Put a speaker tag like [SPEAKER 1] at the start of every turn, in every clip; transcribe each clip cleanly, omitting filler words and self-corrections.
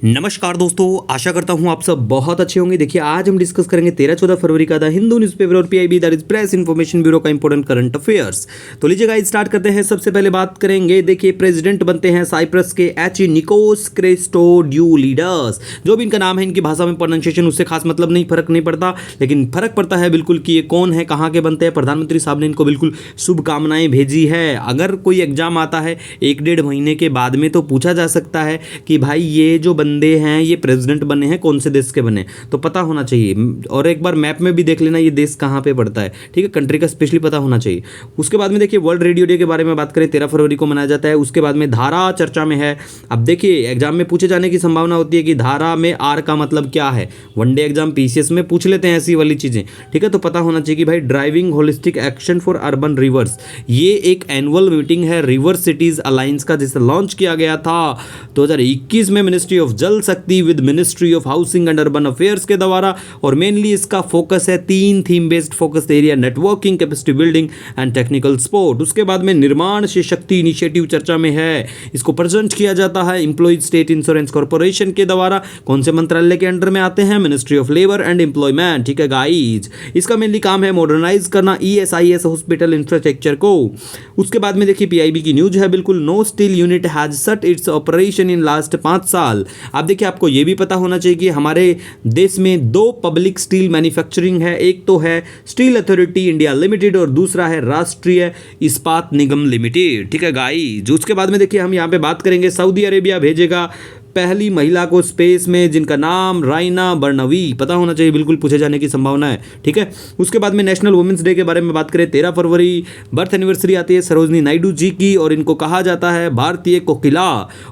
[SPEAKER 1] नमस्कार दोस्तों, आशा करता हूं आप सब बहुत अच्छे होंगे। देखिए आज हम डिस्कस करेंगे 13-14 फरवरी का द हिंदू न्यूज़पेपर और PIB that is press information bureau का इंपॉर्टेंट करंट अफेयर्स। तो लीजिए गाइस स्टार्ट करते हैं। सबसे पहले बात करेंगे, देखिए प्रेसिडेंट बनते हैं साइप्रस के निकोस क्रिस्टोड्यूलिडस। जो भी इनका नाम है, इनकी भाषा में प्रोनाउंसिएशन उससे खास मतलब नहीं, फर्क नहीं पड़ता, लेकिन फर्क पड़ता है बिल्कुल कि ये कौन है, कहाँ के बनते हैं। प्रधानमंत्री साहब ने इनको बिल्कुल शुभकामनाएं भेजी है। अगर कोई एग्जाम आता है 1-1.5 महीने के बाद में तो पूछा जा सकता है कि भाई ये जो बंदे हैं ये प्रेसिडेंट बने हैं कौन से देश के बने, तो पता होना चाहिए। और एक बार मैप में भी देख लेना ये देश कहाँ पे पड़ता है, ठीक है, कंट्री का स्पेशली पता होना चाहिए। उसके बाद में देखिए वर्ल्ड रेडियो डे के बारे में बात करें, 13 फरवरी को मनाया जाता है। उसके बाद में धारा चर्चा में है। अब देखिए एग्जाम में पूछे जाने की संभावना होती है कि धारा में आर का मतलब क्या है। वनडे एग्जाम पीसीएस में पूछ लेते हैं ऐसी वाली चीजें, ठीक है। तो पता होना चाहिए कि भाई driving holistic action for urban reverse, ये एक एनुअल मीटिंग है रिवर सिटीज अलायंस का, जिसे लॉन्च किया गया था 2021 में मिनिस्ट्री ऑफ जल शक्ति with ministry of housing and urban affairs के द्वारा। और मेनली इसका फोकस है 3 theme based focus area, networking, capacity building and technical support. उसके बाद में निर्माण से शक्ति इनिशिएटिव चर्चा में है। इसको प्रेजेंट किया जाता है एम्प्लॉयज स्टेट इंश्योरेंस कॉर्पोरेशन के द्वारा। कौन से मंत्रालय के अंडर में आते हैं? Ministry of labour and employment, ठीक है गाइज। इसका मेनली काम है मॉडर्नाइज करना ESIS हॉस्पिटल इंफ्रास्ट्रक्चर को। उसके बाद में देखिए पीआईबी की न्यूज है, बिल्कुल no steel unit has shut its operation in last 5 साल। अब देखिए आपको ये भी पता होना चाहिए कि हमारे देश में 2 पब्लिक स्टील मैन्युफैक्चरिंग है। एक तो है स्टील अथॉरिटी इंडिया लिमिटेड और दूसरा है राष्ट्रीय इस्पात निगम लिमिटेड, ठीक है गाइस। उसके बाद में देखिए हम यहाँ पे बात करेंगे, सऊदी अरेबिया भेजेगा पहली महिला को स्पेस में, जिनका नाम राइना बर्नवी। पता होना चाहिए, बिल्कुल पूछे जाने की संभावना है, ठीक है। उसके बाद में नेशनल वुमेन्स डे के बारे में बात करें, 13 फरवरी बर्थ एनिवर्सरी आती है सरोजनी नायडू जी की, और इनको कहा जाता है भारतीय कोकिला।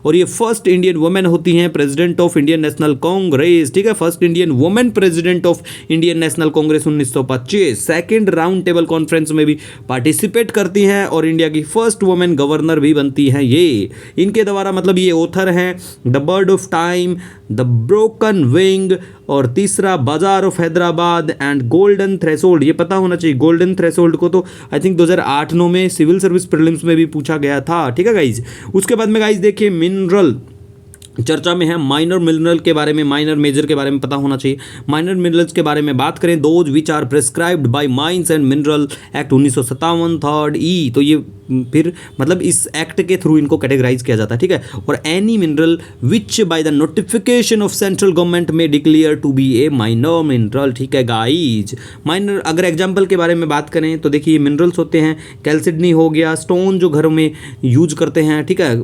[SPEAKER 1] और ये फर्स्ट इंडियन वुमेन होती हैं president of Indian national Congress, ठीक है, first Indian women president of Indian national Congress 1925। Second round table conference में भी पार्टिसिपेट करती हैं और इंडिया की फर्स्ट वुमेन गवर्नर भी बनती हैं ये। इनके द्वारा मतलब ये ऑथर हैं the bird of time, the broken wing, और तीसरा बाजार of Hyderabad and golden threshold. ये पता होना चाहिए, गोल्डन थ्रेशोल्ड को तो आई थिंक 2008-9 में सिविल सर्विस प्रीलिम्स में भी पूछा गया था, ठीक है गाइज। उसके बाद में गाइज देखिए मिनरल चर्चा में है, माइनर मिनरल के बारे में, माइनर मेजर के बारे में पता होना चाहिए। माइनर मिनरल्स के बारे में बात करें, those which are prescribed by mines and mineral act 1957 3rd E। तो ये फिर मतलब इस एक्ट के थ्रू इनको कैटेगराइज किया जाता है, ठीक है। और any mineral which by the notification of central government में declare to be a minor mineral, ठीक है गाइज। माइनर अगर एग्जाम्पल के बारे में बात करें तो देखिए मिनरल्स होते हैं, कैल्सिडनी हो गया, स्टोन जो घरों में यूज करते हैं, ठीक है,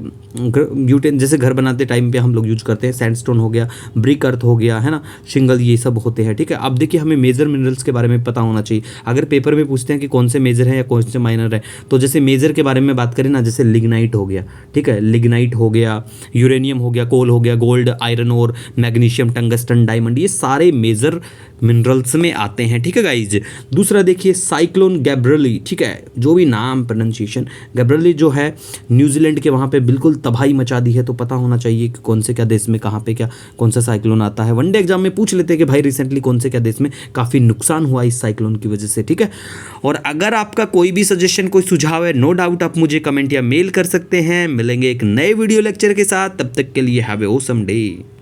[SPEAKER 1] यूटेन जैसे घर बनाते टाइम पे हम लोग यूज करते हैं, सैंडस्टोन हो गया, ब्रिक अर्थ हो गया, है ना, शिंगल, ये सब होते हैं, ठीक है। अब देखिए हमें मेजर मिनरल्स के बारे में पता होना चाहिए। अगर पेपर में पूछते हैं कि कौन से मेजर है या कौन से माइनर है, तो जैसे मेजर के बारे में बात करें ना, जैसे लिग्नाइट हो गया, ठीक है, लिग्नाइट हो गया, यूरेनियम हो गया, कोल हो गया, गोल्ड, आयरन और मैग्नीशियम, टंगस्टन, डायमंड, ये सारे मेजर मिनरल्स में आते हैं, ठीक है गाइज। दूसरा देखिए साइक्लोन गैब्रिएली, ठीक है, जो भी नाम प्रोनाउंसिएशन, गैब्रिएली जो है न्यूजीलैंड के वहाँ पे बिल्कुल तबाही मचा दी है। तो पता होना चाहिए कि कौन से क्या देश में कहाँ पे क्या कौन सा साइक्लोन आता है। वनडे एग्जाम में पूछ लेते हैं कि भाई रिसेंटली कौन से क्या देश में काफ़ी नुकसान हुआ इस साइक्लोन की वजह से, ठीक है। और अगर आपका कोई भी सजेशन, कोई सुझाव है, नो डाउट आप मुझे कमेंट या मेल कर सकते हैं। मिलेंगे एक नए वीडियो लेक्चर के साथ, तब तक के लिए हैव ए ऑसम डे।